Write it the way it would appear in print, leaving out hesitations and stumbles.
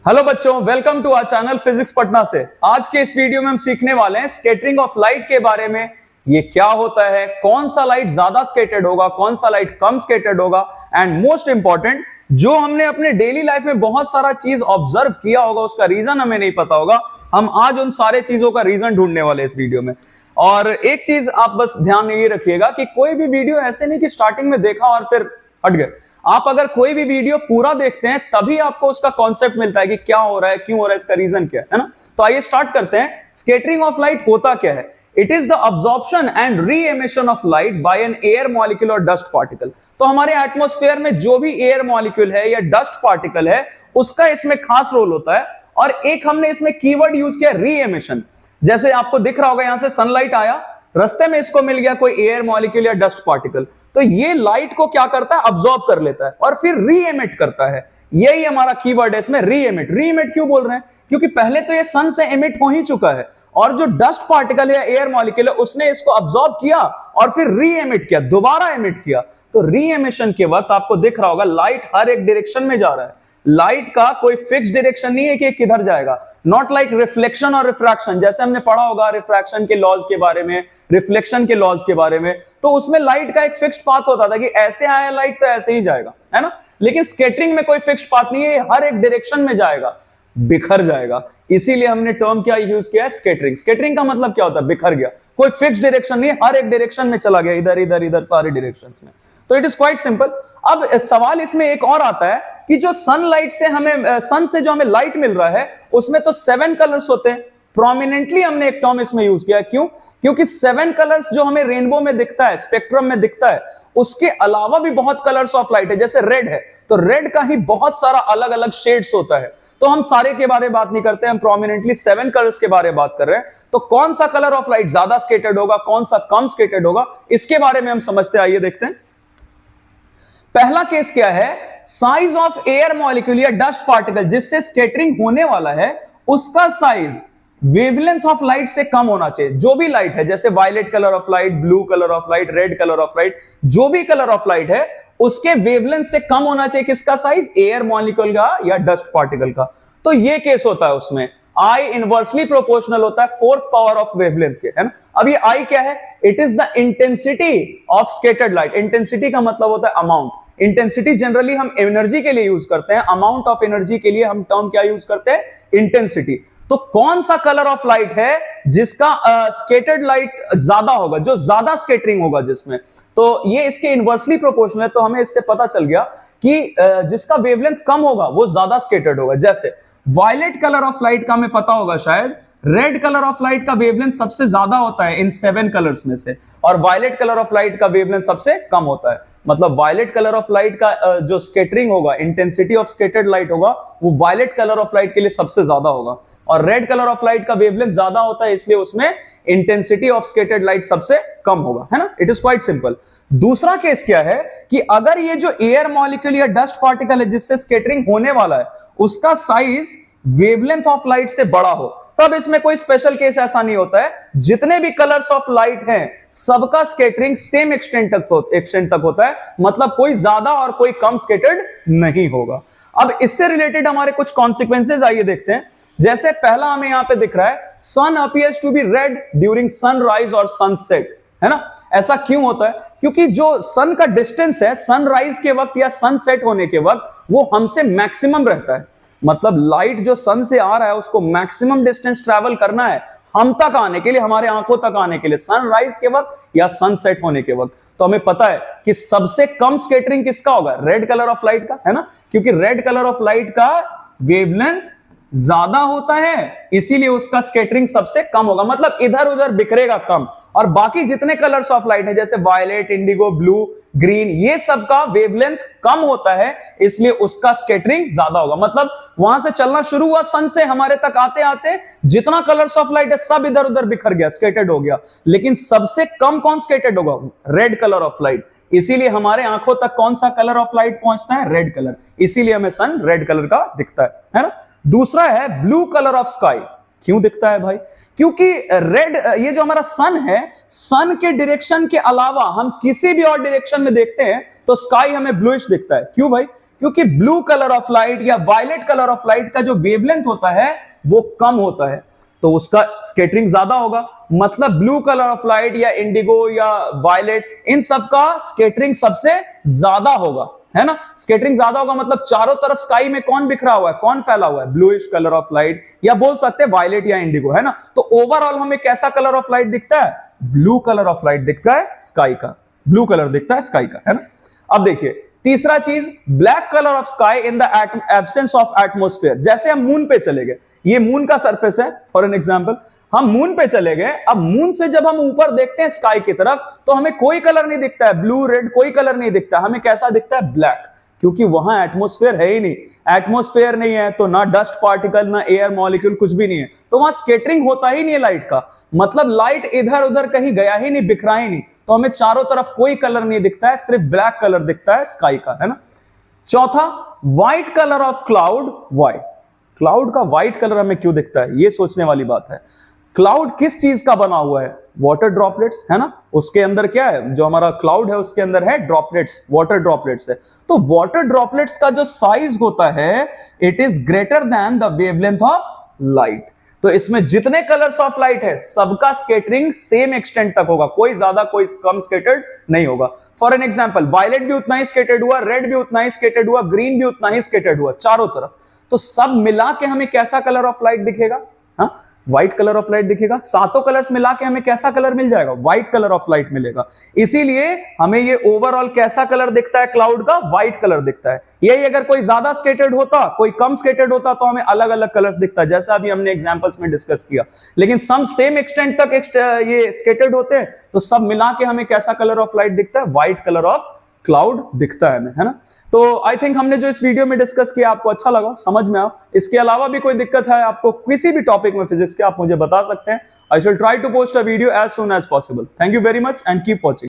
Hello बच्चों, welcome to our channel physics Patna से। आज के इस वीडियो में हम सीखने वाले हैं स्कैटरिंग ऑफ लाइट के बारे में। ये क्या होता है, कौन सा लाइट ज्यादा स्कैटर्ड होगा, कौन सा लाइट कम स्कैटर्ड होगा, एंड मोस्ट इंपॉर्टेंट, जो हमने अपने डेली लाइफ में बहुत सारा चीज ऑब्जर्व किया होगा उसका रीजन हमें नहीं पता होगा, हम आज उन सारे चीजों का रीजन ढूंढने वाले इस वीडियो में। और एक चीज आप बस ध्यान में ये रखिएगा कि कोई भी वीडियो ऐसे नहीं कि स्टार्टिंग में देखा और फिर हट गए। आप अगर कोई भी वीडियो पूरा देखते हैं तभी आपको उसका कॉन्सेप्ट मिलता है कि क्या हो रहा है, क्यों हो रहा है, इसका रीजन क्या है ना। तो आइए स्टार्ट करते हैं। स्कैटरिंग ऑफ लाइट होता क्या है? It is the absorption and re emission of light by an air molecule और डस्ट पार्टिकल। तो हमारे एटमॉस्फेयर में जो भी एयर मॉलिक्यूल है या डस्ट पार्टिकल है उसका इसमें खास रोल होता है। और एक हमने इसमें कीवर्ड यूज किया, री एमिशन। जैसे आपको दिख रहा होगा, यहां से सनलाइट आया, रास्ते में इसको मिल गया कोई एयर मॉलिक्यूल या डस्ट पार्टिकल, तो ये लाइट को क्या करता है, अब्सॉर्ब कर लेता है और फिर री एमिट करता है। यही हमारा कीवर्ड है इसमें, री एमिट। री एमिट क्यों बोल रहे हैं? क्योंकि पहले तो ये सन से एमिट हो ही चुका है और जो डस्ट पार्टिकल या एयर मॉलिक्यूल है उसने इसको अब्सॉर्ब किया और फिर री एमिट किया, दोबारा एमिट किया। तो री एमिशन के वक्त आपको दिख रहा होगा लाइट हर एक डायरेक्शन में जा रहा है। लाइट का कोई फिक्स डायरेक्शन नहीं है कि किधर जाएगा। नॉट लाइक रिफ्लेक्शन और रिफ्रैक्शन, जैसे हमने पढ़ा होगा रिफ्रैक्शन के लॉज के बारे में, रिफ्लेक्शन के लॉज के बारे में, तो उसमें लाइट का एक फिक्स्ड पाथ होता था कि ऐसे आया लाइट तो ऐसे ही जाएगा, है ना। लेकिन स्कैटरिंग में कोई फिक्स्ड पाथ नहीं है, हर एक डायरेक्शन में जाएगा, बिखर जाएगा। इसीलिए हमने टर्म क्या यूज किया है, स्कैटरिंग। स्कैटरिंग का मतलब क्या होता है? बिखर गया, कोई फिक्स डायरेक्शन नहीं, हर एक डायरेक्शन में चला गया, इधर इधर इधर सारे डायरेक्शंस में। तो इट इज क्वाइट सिंपल। अब सवाल इसमें एक और आता है कि जो सनलाइट से हमें, सन से जो हमें लाइट मिल रहा है उसमें तो 7 कलर्स होते हैं। प्रोमिनेंटली हमने एक टर्म इसमें यूज किया है। क्यों? क्योंकि 7 कलर्स जो हमें रेनबो में दिखता है, स्पेक्ट्रम में दिखता है, उसके अलावा भी बहुत कलर्स ऑफ लाइट है। जैसे रेड है तो रेड का ही बहुत सारा अलग अलग शेड्स होता है। तो हम सारे के बारे में बात नहीं करते, हम प्रोमिनेंटली 7 कलर्स के बारे में बात कर रहे हैं। तो कौन सा कलर ऑफ लाइट ज्यादा स्कैटर्ड होगा, कौन सा कम स्कैटर्ड होगा, इसके बारे में हम समझते हैं। आइए देखते हैं। पहला केस क्या है, साइज ऑफ एयर मॉलिक्यूल या डस्ट पार्टिकल जिससे स्कैटरिंग होने वाला है उसका साइज वेवलेंथ ऑफ लाइट से कम होना चाहिए। जो भी लाइट है, जैसे violet colour of light, blue colour of light, red colour of light, जो भी कलर ऑफ लाइट है उसके वेवलेंथ से कम होना चाहिए। किसका साइज? एयर मॉलिक्यूल का या डस्ट पार्टिकल का। तो ये केस होता है, उसमें I इनवर्सली प्रोपोर्शनल होता है 4th पावर ऑफ वेवलेंथ के, है ना। अब ये I क्या है? It is the intensity of scattered light. Intensity का मतलब होता है अमाउंट। इंटेंसिटी जनरली हम एनर्जी के लिए यूज करते हैं, अमाउंट ऑफ एनर्जी के लिए हम टर्म क्या यूज करते हैं? इंटेंसिटी। तो कौन सा कलर ऑफ लाइट है जिसका स्कैटर्ड लाइट ज्यादा होगा, जो ज्यादा स्कैटरिंग होगा जिसमें, तो ये इसके इनवर्सली प्रोपोर्शनल है। तो हमें इससे पता चल गया कि जिसका वेवलेंथ कम होगा वो ज्यादा स्कैटर्ड होगा। जैसे वायलेट कलर ऑफ लाइट का हमें पता होगा शायद, रेड कलर ऑफ लाइट का वेवलेंथ सबसे ज्यादा होता है इन 7 कलर्स में से, और वायलेट कलर ऑफ लाइट का वेवलेंथ सबसे कम होता है। मतलब वायलेट कलर ऑफ लाइट का जो स्कैटरिंग होगा, इंटेंसिटी ऑफ स्कैटर्ड लाइट होगा, वो वायलेट कलर ऑफ लाइट के लिए सबसे ज्यादा होगा। और रेड कलर ऑफ लाइट का वेवलेंथ ज्यादा होता है, इसलिए उसमें इंटेंसिटी ऑफ स्कैटर्ड लाइट सबसे कम होगा, है ना। It is quite simple. दूसरा केस क्या है कि अगर ये जो एयर मॉलिक्यूल या डस्ट पार्टिकल है जिससे स्कैटरिंग होने वाला है उसका साइज वेवलेंथ ऑफ लाइट से बड़ा हो, तब इसमें कोई स्पेशल केस ऐसा नहीं होता है। जितने भी कलर्स ऑफ लाइट हैं सबका स्कैटरिंग सेम एक्सटेंट तक होता है, मतलब कोई ज्यादा और कोई कम स्कैटर्ड नहीं होगा। अब इससे रिलेटेड हमारे कुछ कॉन्सिक्वेंसेज आइए देखते हैं। जैसे पहला हमें यहां पे दिख रहा है, sun appears to be red during sunrise और सनसेट, है ना। ऐसा क्यों होता है? क्योंकि जो सन का डिस्टेंस है सनराइज के वक्त या सनसेट होने के वक्त वो हमसे मैक्सिमम रहता है। मतलब लाइट जो सन से आ रहा है उसको मैक्सिमम डिस्टेंस ट्रैवल करना है हम तक आने के लिए, हमारे आंखों तक आने के लिए, सनराइज के वक्त या सनसेट होने के वक्त। तो हमें पता है कि सबसे कम स्कैटरिंग किसका होगा? रेड कलर ऑफ लाइट का, है ना। क्योंकि रेड कलर ऑफ लाइट का वेवलेंथ ज्यादा होता है इसीलिए उसका स्कैटरिंग सबसे कम होगा, मतलब इधर उधर बिखरेगा कम। और बाकी जितने कलर्स ऑफ लाइट है जैसे वायलेट, इंडिगो, ब्लू, ग्रीन, ये सब का वेवलेंथ कम होता है इसलिए उसका स्कैटरिंग ज्यादा होगा। मतलब वहां से चलना शुरू हुआ सन से, हमारे तक आते आते जितना कलर्स ऑफ लाइट है सब इधर उधर बिखर गया, स्कैटर्ड हो गया। लेकिन सबसे कम कौन स्कैटर्ड होगा? Red colour of light. इसीलिए हमारे आंखों तक कौन सा कलर ऑफ लाइट पहुंचता है? Red colour. इसीलिए हमें सन रेड कलर का दिखता है ना। दूसरा है ब्लू कलर ऑफ स्काई। क्यों दिखता है भाई? क्योंकि रेड, ये जो हमारा सन है, सन के डायरेक्शन के अलावा हम किसी भी और डायरेक्शन में देखते हैं तो स्काई हमें ब्लूइश दिखता है। क्यों भाई? क्योंकि ब्लू कलर ऑफ लाइट या वायलेट कलर ऑफ लाइट का जो वेवलेंथ होता है वो कम होता है, तो उसका स्कैटरिंग ज्यादा होगा। मतलब ब्लू कलर ऑफ लाइट या इंडिगो या वायलेट, इन सब का स्कैटरिंग सबसे ज्यादा होगा, है ना? स्कैटरिंग ज्यादा होगा मतलब चारों तरफ स्काई में कौन बिखरा हुआ है, कौन फैला हुआ है? ब्लूइश कलर ऑफ लाइट, या बोल सकते हैं वायलेट या इंडिगो, है ना? तो ओवरऑल हमें कैसा कलर ऑफ लाइट दिखता है? ब्लू कलर ऑफ लाइट दिखता है स्काई का, ब्लू कलर दिखता है स्काई का, है ना? अब देखिए तीसरा चीज, black colour of sky in the absence of atmosphere. जैसे हम मून पे चले गए, ये मून का सरफेस है फॉर एन एग्जांपल, हम मून पे चले गए, अब मून से जब हम ऊपर देखते हैं स्काई की तरफ तो हमें कोई कलर नहीं दिखता है, ब्लू रेड कोई कलर नहीं दिखता, हमें कैसा दिखता है? ब्लैक, क्योंकि वहां एटमॉस्फेयर है ही नहीं। एटमॉस्फेयर नहीं है तो ना डस्ट पार्टिकल ना एयर मॉलिक्यूल, कुछ भी नहीं है, तो वहां स्कैटरिंग होता ही नहीं है लाइट का। मतलब लाइट इधर उधर कहीं गया ही नहीं, बिखरा ही नहीं, तो हमें चारों तरफ कोई कलर नहीं दिखता है, सिर्फ ब्लैक कलर दिखता है स्काई का, है ना? चौथा, white colour of cloud. White cloud का व्हाइट कलर हमें क्यों दिखता है? ये सोचने वाली बात है। क्लाउड किस चीज का बना हुआ है? वाटर ड्रॉपलेट्स, है ना? उसके अंदर क्या है? जो हमारा क्लाउड है उसके अंदर है ड्रॉपलेट्स, वाटर ड्रॉपलेट्स है। तो वाटर ड्रॉपलेट्स का जो साइज होता है, it is greater than the wavelength of light. तो इसमें जितने कलर्स ऑफ लाइट है सबका स्कैटरिंग सेम एक्सटेंट तक होगा, कोई ज्यादा कोई कम स्कैटर्ड नहीं होगा। फॉर एन एग्जांपल, वायलेट भी उतना ही स्कैटर्ड हुआ, रेड भी उतना ही स्कैटर्ड हुआ, ग्रीन भी उतना ही स्कैटर्ड हुआ चारों तरफ। तो सब मिला के हमें कैसा कलर ऑफ लाइट दिखेगा? हाँ, व्हाइट कलर ऑफ लाइट दिखेगा। सातों कलर्स मिला के हमें कैसा कलर मिल जाएगा? व्हाइट कलर ऑफ लाइट मिलेगा। इसीलिए हमें ये ओवरऑल कैसा कलर दिखता है क्लाउड का? व्हाइट कलर दिखता है। यही अगर कोई ज्यादा स्कैटर्ड होता, कोई कम स्कैटर्ड होता, तो हमें अलग अलग कलर्स दिखता है, जैसा अभी हमने एग्जांपल्स में डिस्कस किया। लेकिन सम सेम एक्सटेंट तक ये स्कैटर्ड होते हैं, तो सब मिला के हमें कैसा कलर ऑफ लाइट दिखता है? व्हाइट कलर ऑफ क्लाउड दिखता है हमें, है ना? तो आई थिंक हमने जो इस वीडियो में डिस्कस किया आपको अच्छा लगा, समझ में आया। इसके अलावा भी कोई दिक्कत है आपको किसी भी टॉपिक में फिजिक्स के, आप मुझे बता सकते हैं। I shall try to post a video as soon as possible. Thank you very much and keep watching.